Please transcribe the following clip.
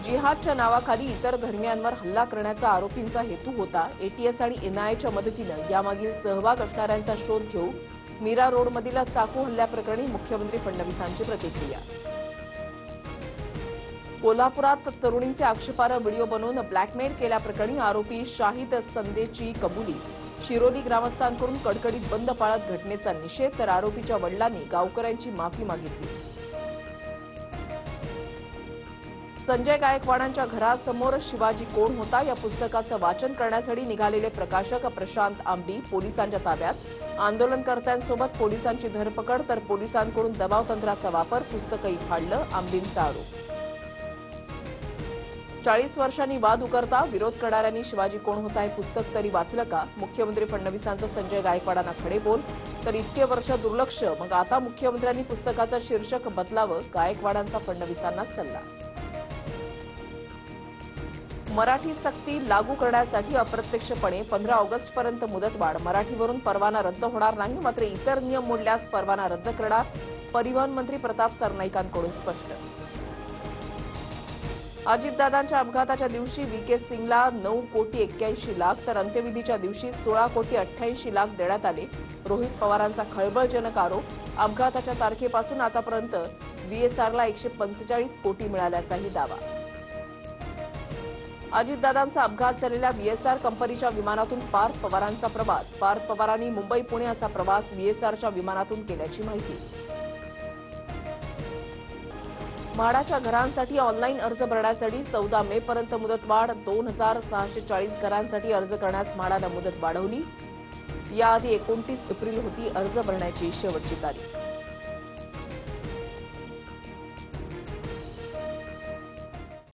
जिहादच्या नावाखाली इतर धर्मियांवर हल्ला करण्याचा आरोपींचा हेतू होता। एटीएस आणि एनआयएच्या मदतीनं यामागील सहभाग असणाऱ्यांचा शोध घेऊ। मीरा रोडमधील चाकू हल्ल्याप्रकरणी मुख्यमंत्री फडणवीसांची प्रतिक्रिया। कोल्हापुरात तरुणींचे आक्षेपार्ह व्हिडिओ बनवून ब्लॅकमेल केल्याप्रकरणी आरोपी शाहिद संदेची कबुली। शिरोली ग्रामस्थांकडून कडकडीत बंद पाळत घटनेचा निषेध, तर आरोपीच्या वडिलांनी गावकऱ्यांची माफी मागितली। संजय गायकवाडांच्या घरासमोर शिवाजी कोण होता या पुस्तकाचं वाचन करण्यासाठी निघालेले प्रकाशक प्रशांत आंबी पोलिसांच्या ताब्यात। आंदोलनकर्त्यांसोबत पोलिसांची धरपकड, तर पोलिसांकडून दबाव तंत्राचा वापर, पुस्तकही फाडलं, आंबींचा आरोप। 40 वर्षांनी वाद उकरता विरोध करणाऱ्यांनी शिवाजी कोण होता हे पुस्तक तरी वाचलं का? मुख्यमंत्री फडणवीसांचं संजय गायकवाडांना खडे बोल, तर इतके वर्ष दुर्लक्ष, मग आता मुख्यमंत्र्यांनी पुस्तकाचं शीर्षक बदलावं, गायकवाडांचा फडणवीसांना सल्ला। मराठी सक्ती लागू करण्यासाठी अप्रत्यक्षपणे 15 ऑगस्टपर्यंत मुदतवाढ। मराठीवरून परवाना रद्द होणार नाही, मात्र इतर नियम मोडल्यास परवाना रद्द करणार। परिवहन मंत्री प्रताप सरनाईकांकडून स्पष्ट। अजितदादांच्या अपघाताच्या दिवशी व्हीके सिंगला 9,81,00,000, तर अंत्यविधीच्या दिवशी 16,88,00,000 देण्यात आले। रोहित पवारांचा खळबळजनक आरोप। अपघाताच्या तारखेपासून आतापर्यंत व्हीएसआरला 145 कोटी मिळाल्याचाही दावा। अजितदादांचा अपघात झालेल्या व्हीएसआर कंपनीच्या विमानातून पार्थ पवारांचा प्रवास। पार्थ पवारांनी मुंबई पुणे असा प्रवास व्हीएसआरच्या विमानातून केल्याची माहिती। म्हाडाच्या घरांसाठी ऑनलाईन अर्ज भरण्यासाठी 14 मे पर्यंत मुदतवाढ। 2,640 घरांसाठी अर्ज करण्यास म्हाडानं मुदत वाढवली। याआधी 29 एप्रिल होती अर्ज भरण्याची शेवटची तारीख।